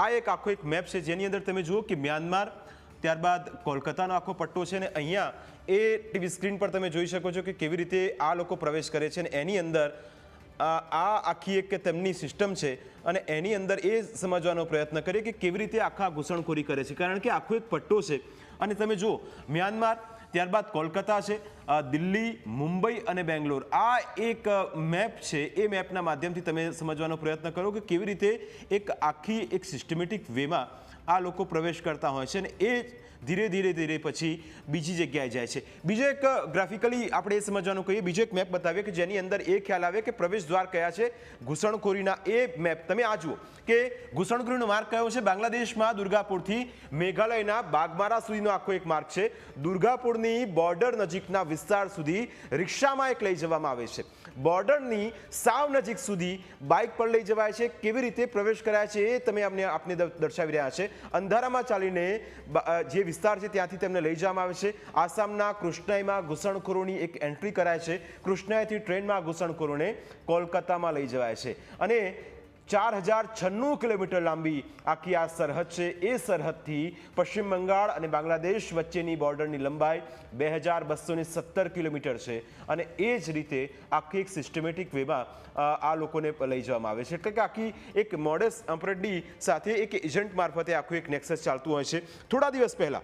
આ એક આખો એક મેપ છે જેની અંદર તમે જુઓ કે મ્યાનમાર, ત્યારબાદ કોલકાતાનો આખો પટ્ટો છે, અને અહીંયા એ ટીવી સ્ક્રીન પર તમે જોઈ શકો છો કે કેવી રીતે આ લોકો પ્રવેશ કરે છે, અને એની અંદર આ આખી એક તેમની સિસ્ટમ છે, અને એની અંદર એ સમજવાનો પ્રયત્ન કરીએ કે કેવી રીતે આખા ઘૂસણખોરી કરે છે, કારણ કે આખો એક પટ્ટો છે. અને તમે જુઓ મ્યાનમાર, ત્યારબાદ કોલકાતા છે, દિલ્હી, મુંબઈ અને બેંગ્લોર, આ એક મેપ છે. એ મેપના માધ્યમથી તમે સમજવાનો પ્રયત્ન કરો કે કેવી રીતે એક આખી એક સિસ્ટમેટિક વેમાં આ લોકો પ્રવેશ કરતા હોય છે, અને એ ધીરે ધીરે પછી બીજી જગ્યાએ જાય છે. બીજો એક ગ્રાફિકલી આપણે એ સમજવાનું કહીએ, બીજો એક મેપ બતાવીએ કે જેની અંદર એ ખ્યાલ આવે કે પ્રવેશ દ્વાર કયા છે ઘૂસણખોરીના. એ મેપ તમે આ જુઓ કે ઘૂસણખોરીનો માર્ગ કયો છે. બાંગ્લાદેશમાં દુર્ગાપુરથી મેઘાલયના બાગમારા સુધીનો આખો એક માર્ગ છે. દુર્ગાપુરની બોર્ડર નજીકના વિસ્તાર સુધી રિક્ષામાં એક લઈ જવામાં આવે છે. બોર્ડરની સાવ નજીક સુધી બાઇક પર લઈ જવાય છે. કેવી રીતે પ્રવેશ કરાય છે એ તમે આપને દર્શાવી રહ્યા છે. અંધારામાં ચાલીને જે વિસ્તાર છે ત્યાંથી તેમને લઈ જવામાં આવે છે. આસામના કૃષ્ણાઈમાં ઘૂસણખોરોની એક એન્ટ્રી કરાય છે. કૃષ્ણાઈથી ટ્રેનમાં ઘૂસણખોરોને કોલકાતામાં લઈ જવાય છે, અને 4096 કિલોમીટર લાંબી આખી આ સરહદ છે. એ સરહદથી પશ્ચિમ બંગાળ અને બાંગ્લાદેશ વચ્ચેની બોર્ડરની લંબાઈ 2217 કિલોમીટર છે, અને એ જ રીતે આખી એક સિસ્ટમેટિક વેમાં આ લોકોને લઈ જવામાં આવે છે. એટલે કે આખી એક મોડસ ઓપરેન્ડી સાથે એક એજન્ટ મારફતે આખું એક નેક્સસ ચાલતું હોય છે. થોડા દિવસ પહેલા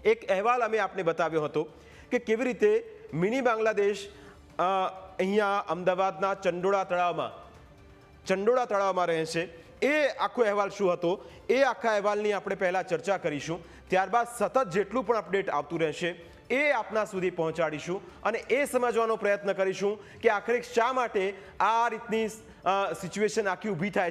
એક અહેવાલ અમે આપને બતાવ્યો હતો કે કેવી રીતે મિની બાંગ્લાદેશ અહીંયા અમદાવાદના ચંડોળા તળાવમાં રહે છે. એ આખો અહેવાલ શું હતો એ આખા અહેવાલની આપણે પહેલાં ચર્ચા કરીશું. ત્યારબાદ સતત જેટલું પણ અપડેટ આવતું રહેશે એ આપના સુધી પહોંચાડીશું, અને એ સમજવાનો પ્રયત્ન કરીશું કે આખરે શા માટે આ રીતની સિચ્યુએશન આખી ઊભી થાય છે.